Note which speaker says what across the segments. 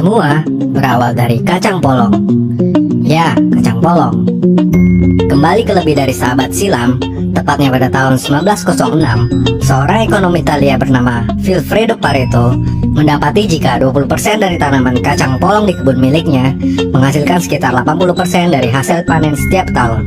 Speaker 1: Semua berawal dari kacang polong. Ya, kacang polong. Kembali ke lebih dari seabad silam, tepatnya pada tahun 1906, seorang ekonom Italia bernama Vilfredo Pareto mendapati jika 20% dari tanaman kacang polong di kebun miliknya menghasilkan sekitar 80% dari hasil panen setiap tahun.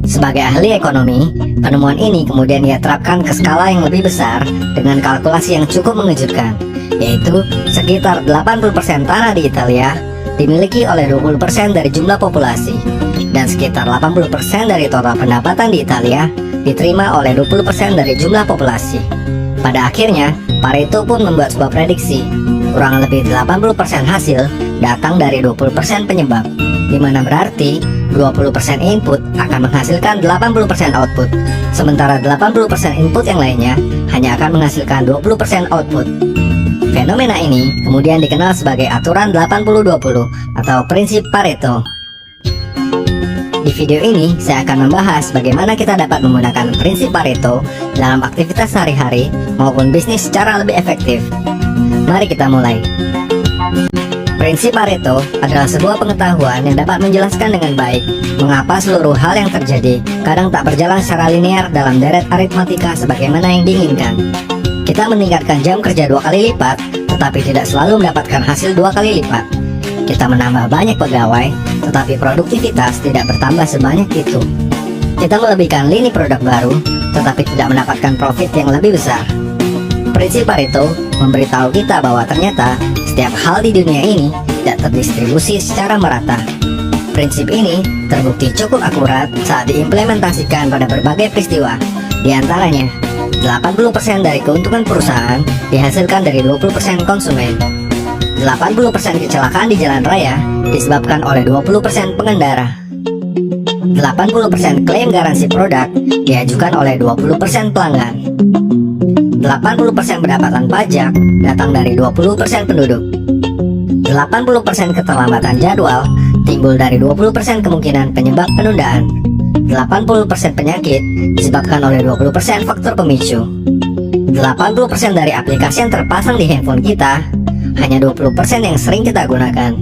Speaker 1: Sebagai ahli ekonomi, penemuan ini kemudian ia terapkan ke skala yang lebih besar dengan kalkulasi yang cukup mengejutkan, yaitu sekitar 80% tanah di Italia dimiliki oleh 20% dari jumlah populasi, dan sekitar 80% dari total pendapatan di Italia diterima oleh 20% dari jumlah populasi. Pada akhirnya, Pareto pun membuat sebuah prediksi, kurang lebih 80% hasil datang dari 20% penyebab, di mana berarti 20% input akan menghasilkan 80% output, sementara 80% input yang lainnya hanya akan menghasilkan 20% output. Fenomena ini kemudian dikenal sebagai aturan 80-20 atau prinsip Pareto. Di video ini saya akan membahas bagaimana kita dapat menggunakan prinsip Pareto dalam aktivitas sehari-hari maupun bisnis secara lebih efektif. Mari kita mulai. Prinsip Pareto adalah sebuah pengetahuan yang dapat menjelaskan dengan baik mengapa seluruh hal yang terjadi kadang tak berjalan secara linear dalam deret aritmatika sebagaimana yang diinginkan. Kita meningkatkan jam kerja 2 kali lipat, tetapi tidak selalu mendapatkan hasil 2 kali lipat. Kita menambah banyak pegawai, tetapi produktivitas tidak bertambah sebanyak itu. Kita melebihkan lini produk baru, tetapi tidak mendapatkan profit yang lebih besar. Prinsip Pareto memberitahu kita bahwa ternyata setiap hal di dunia ini tidak terdistribusi secara merata. Prinsip ini terbukti cukup akurat saat diimplementasikan pada berbagai peristiwa, di antaranya 80% dari keuntungan perusahaan dihasilkan dari 20% konsumen. 80% kecelakaan di jalan raya disebabkan oleh 20% pengendara. 80% klaim garansi produk diajukan oleh 20% pelanggan. 80% pendapatan pajak datang dari 20% penduduk. 80% keterlambatan jadwal timbul dari 20% kemungkinan penyebab penundaan. 80% penyakit disebabkan oleh 20% faktor pemicu. 80% dari aplikasi yang terpasang di handphone kita, hanya 20% yang sering kita gunakan.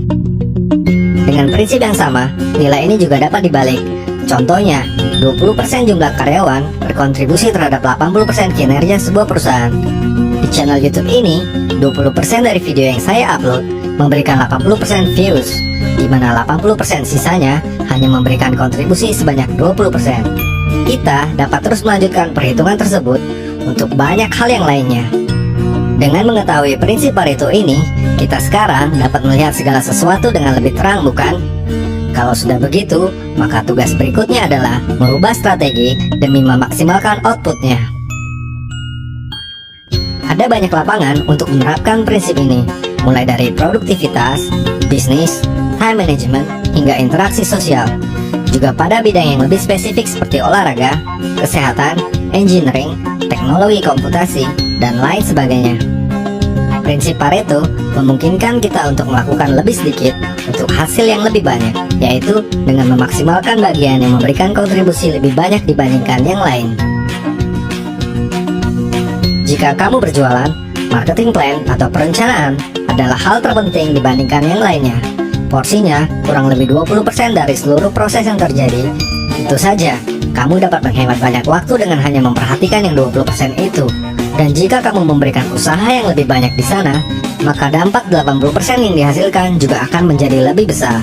Speaker 1: Dengan prinsip yang sama, nilai ini juga dapat dibalik. Contohnya, 20% jumlah karyawan berkontribusi terhadap 80% kinerja sebuah perusahaan. Di channel YouTube ini, 20% dari video yang saya upload memberikan 80% views, di mana 80% sisanya hanya memberikan kontribusi sebanyak 20%. Kita dapat terus melanjutkan perhitungan tersebut untuk banyak hal yang lainnya. Dengan mengetahui prinsip Pareto ini, kita sekarang dapat melihat segala sesuatu dengan lebih terang, bukan? Kalau sudah begitu, maka tugas berikutnya adalah merubah strategi demi memaksimalkan outputnya. Ada banyak lapangan untuk menerapkan prinsip ini, mulai dari produktivitas, bisnis, time management, hingga interaksi sosial. Juga pada bidang yang lebih spesifik seperti olahraga, kesehatan, engineering, teknologi komputasi, dan lain sebagainya. Prinsip Pareto memungkinkan kita untuk melakukan lebih sedikit untuk hasil yang lebih banyak, yaitu dengan memaksimalkan bagian yang memberikan kontribusi lebih banyak dibandingkan yang lain. Jika kamu berjualan, marketing plan atau perencanaan adalah hal terpenting dibandingkan yang lainnya. Porsinya kurang lebih 20% dari seluruh proses yang terjadi. Itu saja, kamu dapat menghemat banyak waktu dengan hanya memperhatikan yang 20% itu. Dan jika kamu memberikan usaha yang lebih banyak di sana, maka dampak 80% yang dihasilkan juga akan menjadi lebih besar.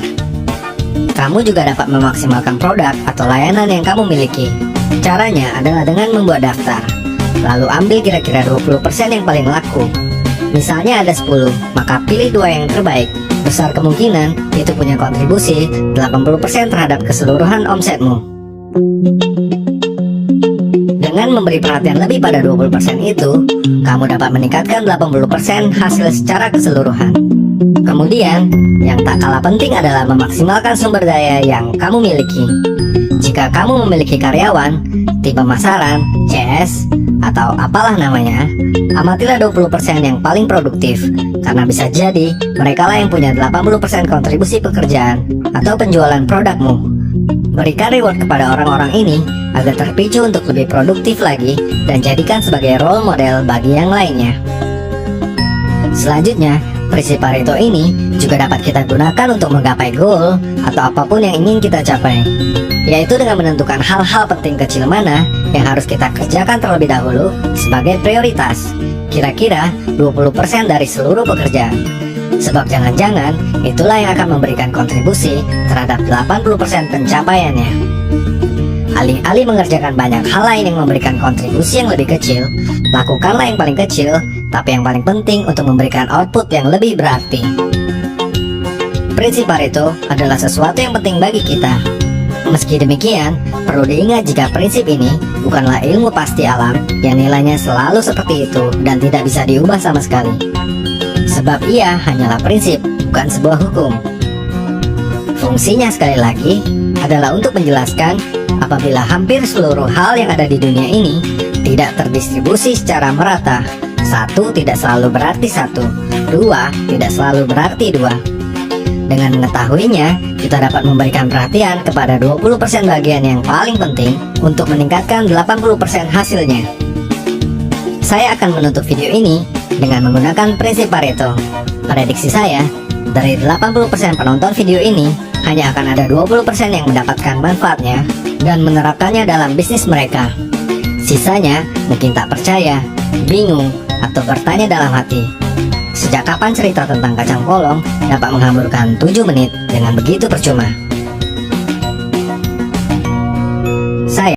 Speaker 1: Kamu juga dapat memaksimalkan produk atau layanan yang kamu miliki. Caranya adalah dengan membuat daftar, lalu ambil kira-kira 20% yang paling laku. Misalnya ada 10, maka pilih 2 yang terbaik. Besar kemungkinan itu punya kontribusi 80% terhadap keseluruhan omsetmu. Dengan memberi perhatian lebih pada 20% itu, kamu dapat meningkatkan 80% hasil secara keseluruhan. Kemudian, yang tak kalah penting adalah memaksimalkan sumber daya yang kamu miliki. Jika kamu memiliki karyawan, tim pemasaran, CS, atau apalah namanya, amatilah 20% yang paling produktif, karena bisa jadi mereka lah yang punya 80% kontribusi pekerjaan atau penjualan produkmu. Berikan reward kepada orang-orang ini agar terpicu untuk lebih produktif lagi dan jadikan sebagai role model bagi yang lainnya. Selanjutnya, Prinsip Pareto ini juga dapat kita gunakan untuk menggapai goal atau apapun yang ingin kita capai, yaitu dengan menentukan hal-hal penting kecil mana yang harus kita kerjakan terlebih dahulu sebagai prioritas, kira-kira 20% dari seluruh pekerjaan. Sebab jangan-jangan itulah yang akan memberikan kontribusi terhadap 80% pencapaiannya. Alih-alih mengerjakan banyak hal lain yang memberikan kontribusi yang lebih kecil, lakukanlah yang paling kecil, tapi yang paling penting untuk memberikan output yang lebih berarti. Prinsip Pareto adalah sesuatu yang penting bagi kita. Meski demikian, perlu diingat jika prinsip ini bukanlah ilmu pasti alam yang nilainya selalu seperti itu dan tidak bisa diubah sama sekali. Sebab ia hanyalah prinsip, bukan sebuah hukum. Fungsinya sekali lagi adalah untuk menjelaskan apabila hampir seluruh hal yang ada di dunia ini tidak terdistribusi secara merata. Satu tidak selalu berarti satu, dua tidak selalu berarti dua. Dengan mengetahuinya, kita dapat memberikan perhatian kepada 20% bagian yang paling penting untuk meningkatkan 80% hasilnya. Saya akan menutup video ini dengan menggunakan prinsip Pareto. Prediksi saya, dari 80% penonton video ini, hanya akan ada 20% yang mendapatkan manfaatnya dan menerapkannya dalam bisnis mereka. Sisanya mungkin tak percaya, bingung, atau bertanya dalam hati, sejak kapan cerita tentang kacang polong dapat menghamburkan 7 menit dengan begitu percuma?